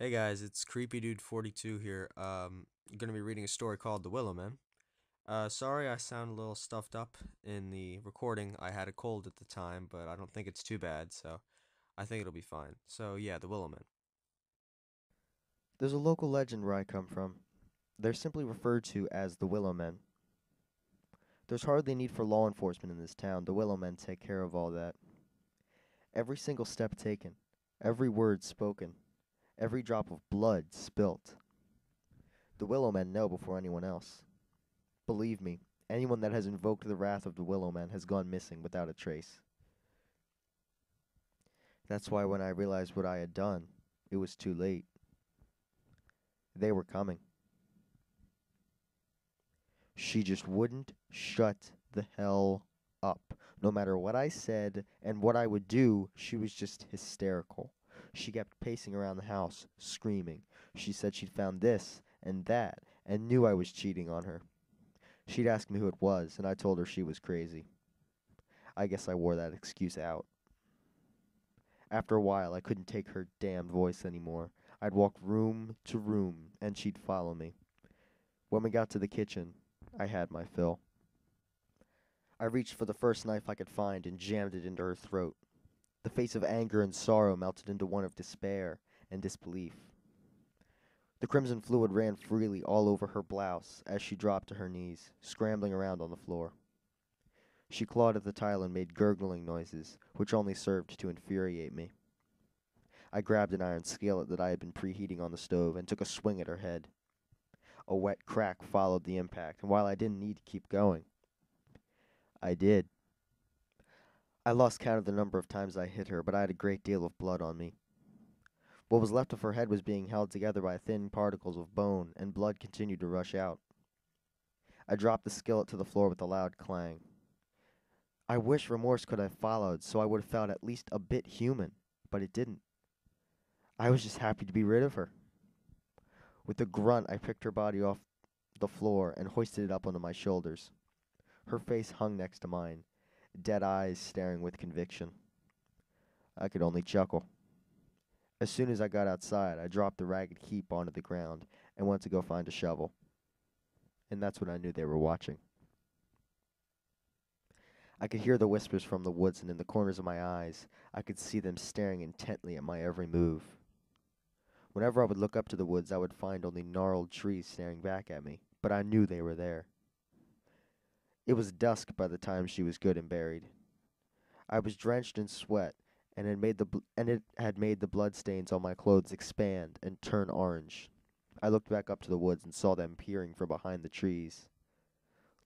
Hey guys, it's Creepy Dude 42 here. I'm gonna be reading a story called The Willow Men. Sorry I sound a little stuffed up in the recording. I had a cold at the time, but I don't think it's too bad, so I think it'll be fine. So yeah, The Willow Men. There's a local legend where I come from. They're simply referred to as the Willow Men. There's hardly need for law enforcement in this town. The Willow Men take care of all that. Every single step taken, every word spoken, every drop of blood spilt. The Willow Men know before anyone else. Believe me, anyone that has invoked the wrath of the Willow Men has gone missing without a trace. That's why when I realized what I had done, it was too late. They were coming. She just wouldn't shut the hell up. No matter what I said and what I would do, she was just hysterical. She kept pacing around the house, screaming. She said she'd found this and that and knew I was cheating on her. She'd ask me who it was, and I told her she was crazy. I guess I wore that excuse out. After a while, I couldn't take her damned voice anymore. I'd walk room to room, and she'd follow me. When we got to the kitchen, I had my fill. I reached for the first knife I could find and jammed it into her throat. The face of anger and sorrow melted into one of despair and disbelief. The crimson fluid ran freely all over her blouse as she dropped to her knees, scrambling around on the floor. She clawed at the tile and made gurgling noises, which only served to infuriate me. I grabbed an iron skillet that I had been preheating on the stove and took a swing at her head. A wet crack followed the impact, and while I didn't need to keep going, I did. I lost count of the number of times I hit her, but I had a great deal of blood on me. What was left of her head was being held together by thin particles of bone, and blood continued to rush out. I dropped the skillet to the floor with a loud clang. I wish remorse could have followed, so I would have felt at least a bit human, but it didn't. I was just happy to be rid of her. With a grunt, I picked her body off the floor and hoisted it up onto my shoulders. Her face hung next to mine, dead eyes staring with conviction. I could only chuckle. As soon as I got outside, I dropped the ragged heap onto the ground and went to go find a shovel. And that's when I knew they were watching. I could hear the whispers from the woods, and in the corners of my eyes, I could see them staring intently at my every move. Whenever I would look up to the woods, I would find only gnarled trees staring back at me, but I knew they were there. It was dusk by the time she was good and buried. I was drenched in sweat, and it had made the blood stains on my clothes expand and turn orange. I looked back up to the woods and saw them peering from behind the trees.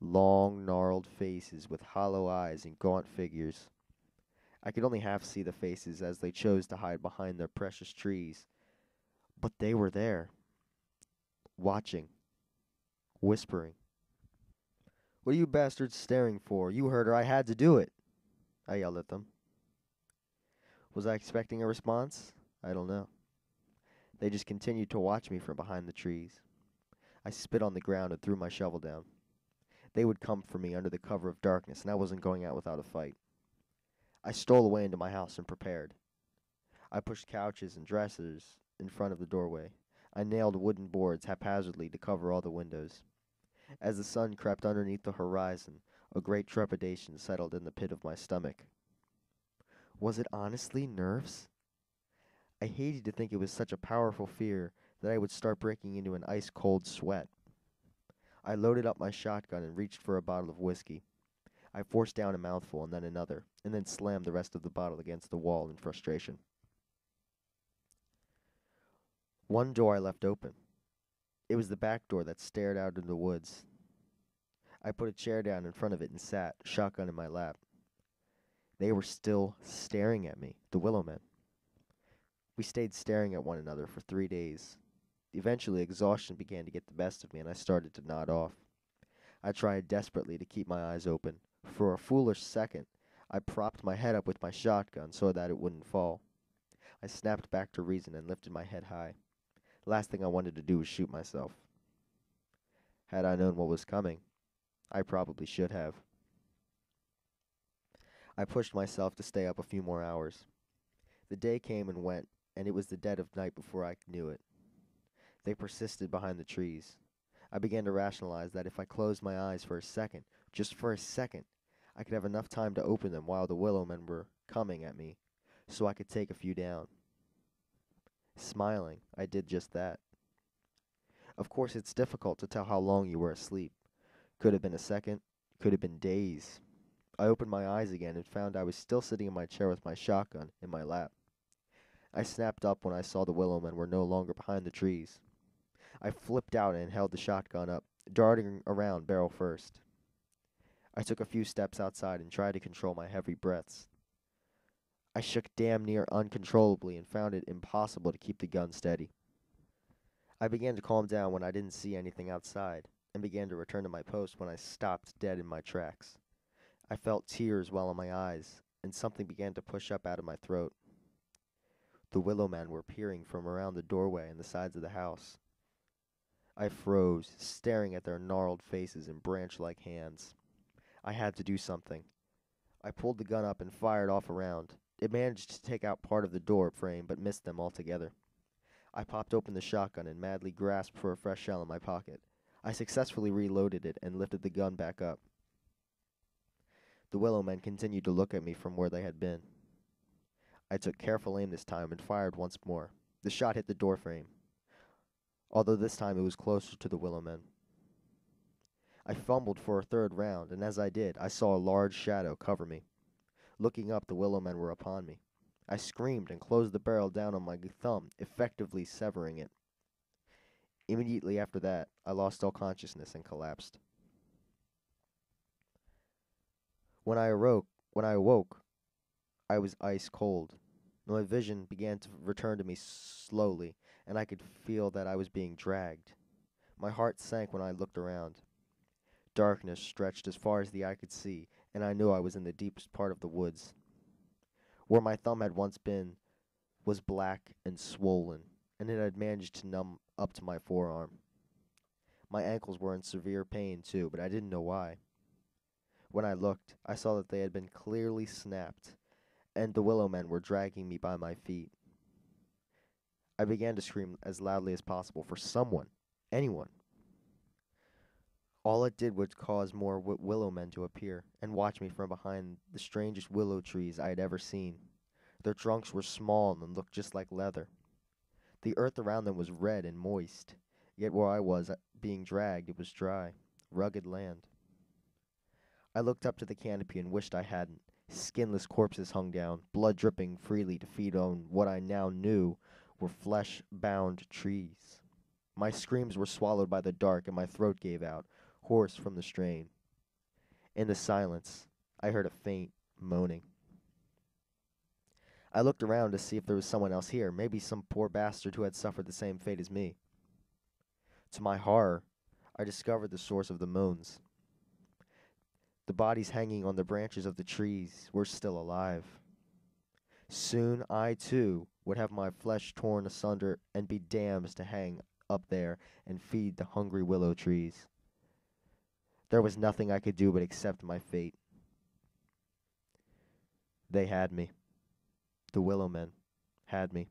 Long, gnarled faces with hollow eyes and gaunt figures. I could only half see the faces as they chose to hide behind their precious trees. But they were there, watching, whispering. "What are you bastards staring for? You heard her. I had to do it," I yelled at them. Was I expecting a response? I don't know. They just continued to watch me from behind the trees. I spit on the ground and threw my shovel down. They would come for me under the cover of darkness, and I wasn't going out without a fight. I stole away into my house and prepared. I pushed couches and dressers in front of the doorway. I nailed wooden boards haphazardly to cover all the windows. As the sun crept underneath the horizon, a great trepidation settled in the pit of my stomach. Was it honestly nerves? I hated to think it was such a powerful fear that I would start breaking into an ice-cold sweat. I loaded up my shotgun and reached for a bottle of whiskey. I forced down a mouthful and then another, and then slammed the rest of the bottle against the wall in frustration. One door I left open. It was the back door that stared out into the woods. I put a chair down in front of it and sat, shotgun in my lap. They were still staring at me, the Willow Men. We stayed staring at one another for 3 days. Eventually, exhaustion began to get the best of me, and I started to nod off. I tried desperately to keep my eyes open. For a foolish second, I propped my head up with my shotgun so that it wouldn't fall. I snapped back to reason and lifted my head high. The last thing I wanted to do was shoot myself. Had I known what was coming, I probably should have. I pushed myself to stay up a few more hours. The day came and went, and it was the dead of night before I knew it. They persisted behind the trees. I began to rationalize that if I closed my eyes for a second, just for a second, I could have enough time to open them while the willow men were coming at me, so I could take a few down. Smiling, I did just that. Of course, it's difficult to tell how long you were asleep. Could have been a second, could have been days. I opened my eyes again and found I was still sitting in my chair with my shotgun in my lap. I snapped up when I saw the willow men were no longer behind the trees. I flipped out and held the shotgun up, darting around barrel first. I took a few steps outside and tried to control my heavy breaths. I shook damn near uncontrollably and found it impossible to keep the gun steady. I began to calm down when I didn't see anything outside, and began to return to my post when I stopped dead in my tracks. I felt tears well in my eyes, and something began to push up out of my throat. The willow men were peering from around the doorway and the sides of the house. I froze, staring at their gnarled faces and branch-like hands. I had to do something. I pulled the gun up and fired off a round. It managed to take out part of the door frame, but missed them altogether. I popped open the shotgun and madly grasped for a fresh shell in my pocket. I successfully reloaded it and lifted the gun back up. The willow men continued to look at me from where they had been. I took careful aim this time and fired once more. The shot hit the door frame, although this time it was closer to the willow men. I fumbled for a third round, and as I did, I saw a large shadow cover me. Looking up, the willow men were upon me. I screamed and closed the barrel down on my thumb, effectively severing it. Immediately after that, I lost all consciousness and collapsed. When I awoke, I was ice cold. My vision began to return to me slowly, and I could feel that I was being dragged. My heart sank when I looked around. Darkness stretched as far as the eye could see, and I knew I was in the deepest part of the woods. Where my thumb had once been was black and swollen, and it had managed to numb up to my forearm. My ankles were in severe pain, too, but I didn't know why. When I looked, I saw that they had been clearly snapped, and the willow men were dragging me by my feet. I began to scream as loudly as possible for someone, anyone. All it did was cause more willow men to appear and watch me from behind the strangest willow trees I had ever seen. Their trunks were small and looked just like leather. The earth around them was red and moist, yet where I was being dragged, it was dry, rugged land. I looked up to the canopy and wished I hadn't. Skinless corpses hung down, blood dripping freely to feed on what I now knew were flesh-bound trees. My screams were swallowed by the dark and my throat gave out, hoarse from the strain. In the silence, I heard a faint moaning. I looked around to see if there was someone else here, maybe some poor bastard who had suffered the same fate as me. To my horror, I discovered the source of the moans. The bodies hanging on the branches of the trees were still alive. Soon I, too, would have my flesh torn asunder and be damned to hang up there and feed the hungry willow trees. There was nothing I could do but accept my fate. They had me. The willow men had me.